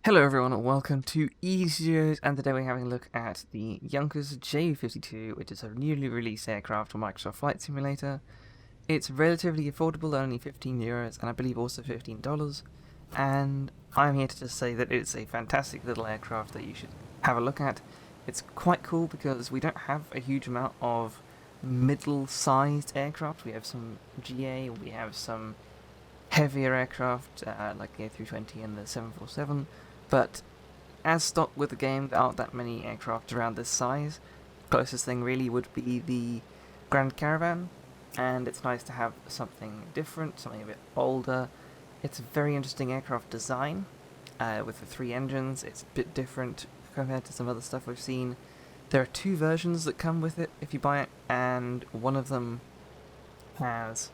Hello everyone and welcome to Studios, and today we're having a look at the Junkers JU52, which is a newly released aircraft for Microsoft Flight Simulator. It's relatively affordable, only €15, and I believe also $15, and I'm here to just say that it's a fantastic little aircraft that you should have a look at. It's quite cool because we don't have a huge amount of middle-sized aircraft. We have some GA, we have some heavier aircraft like the A320 and the 747, but as stock with the game, there aren't that many aircraft around this size. Closest thing really would be the Grand Caravan, and it's nice to have something different, something a bit older. It's a very interesting aircraft design with the 3 engines. It's a bit different compared to some other stuff we've seen. There are 2 versions that come with it if you buy it, and one of them has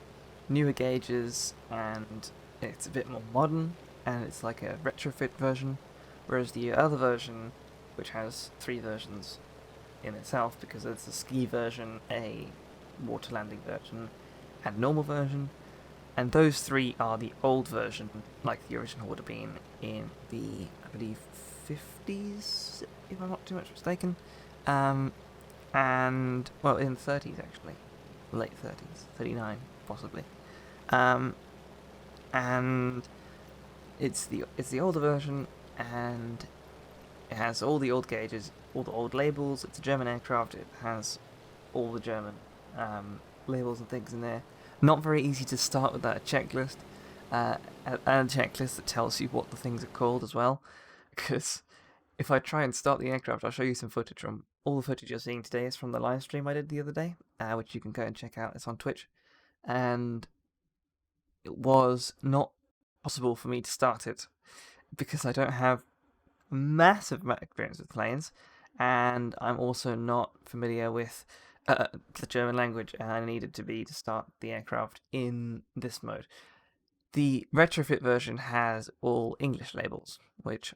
newer gauges and it's a bit more modern and it's like a retrofit version, whereas the other version, which has 3 versions in itself because there's a ski version, a water landing version and normal version, and those 3 are the old version like the original would have been in the, I believe, 50s if I'm not too much mistaken, and well, in the 30s actually, late 30s, 39 possibly. And it's the older version, and it has all the old gauges, all the old labels. It's a German aircraft. It has all the German labels and things in there. Not very easy to start without a checklist, and a checklist that tells you what the things are called as well. Because if I try and start the aircraft, I'll show you some footage from. All the footage you're seeing today is from the live stream I did the other day, which you can go and check out. It's on Twitch, and it was not possible for me to start it because I don't have massive experience with planes, and I'm also not familiar with the German language, and I needed to be to start the aircraft in this mode. The retrofit version has all English labels, which,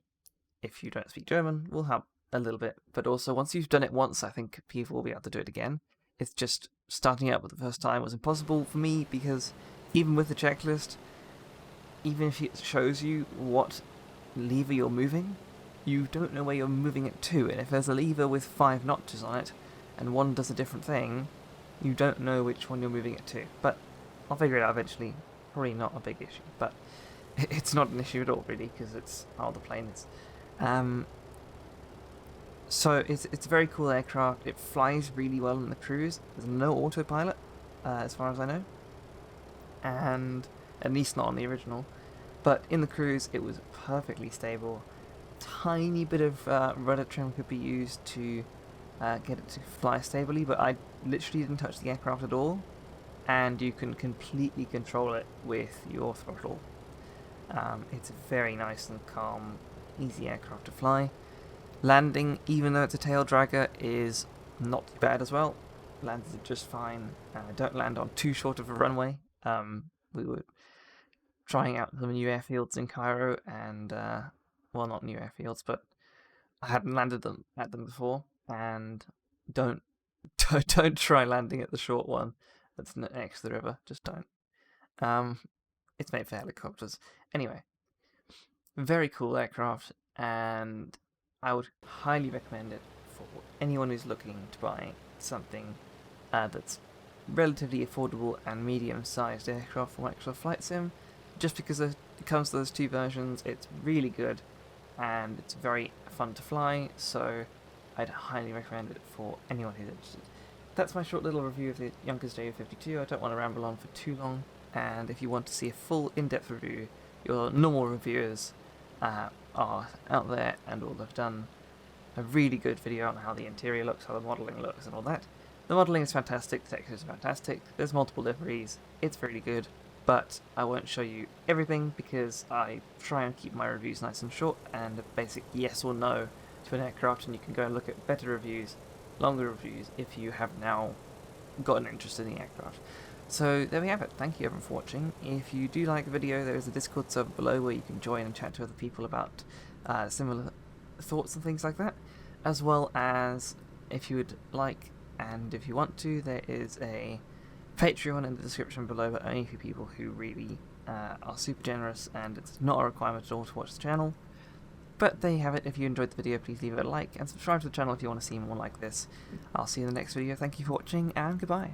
if you don't speak German, will help a little bit, but also once you've done it once, I think people will be able to do it again. It's just starting out for the first time was impossible for me because even with the checklist, even if it shows you what lever you're moving, you don't know where you're moving it to, and if there's a lever with 5 notches on it, and one does a different thing, you don't know which one you're moving it to. But I'll figure it out eventually. Probably not a big issue, but it's not an issue at all, really, because it's how the plane is. So it's a very cool aircraft. It flies really well in the cruise. There's no autopilot, as far as I know, and at least not on the original. But in the cruise, it was perfectly stable. Tiny bit of rudder trim could be used to get it to fly stably, but I literally didn't touch the aircraft at all, and you can completely control it with your throttle. It's a very nice and calm, easy aircraft to fly. Landing, even though it's a tail dragger, is not too bad as well. Lands it just fine. Don't land on too short of a runway. We were trying out some new airfields in Cairo, and well, not new airfields, but I hadn't landed at them before. And don't try landing at the short one that's next to the river. Just don't. It's made for helicopters. Anyway, very cool aircraft, and I would highly recommend it for anyone who's looking to buy something that's relatively affordable and medium-sized aircraft for Microsoft Flight Sim. Just because it comes to those 2 versions, it's really good and it's very fun to fly, so I'd highly recommend it for anyone who's interested. That's my short little review of the Junkers JU52. I don't want to ramble on for too long, and if you want to see a full in-depth review, your normal reviewers are out there and all have done a really good video on how the interior looks, how the modelling looks and all that. The modelling is fantastic, the textures are fantastic, there's multiple liveries, it's really good, but I won't show you everything because I try and keep my reviews nice and short and a basic yes or no to an aircraft, and you can go and look at better reviews, longer reviews, if you have now gotten interested in the aircraft. So there we have it. Thank you everyone for watching. If you do like the video, there is a Discord server below where you can join and chat to other people about similar thoughts and things like that, as well as, if you would like and if you want to, there is a Patreon in the description below, but only for people who really are super generous, and it's not a requirement at all to watch the channel. But there you have it. If you enjoyed the video, please leave it a like and subscribe to the channel if you want to see more like this. I'll see you in the next video. Thank you for watching, and goodbye.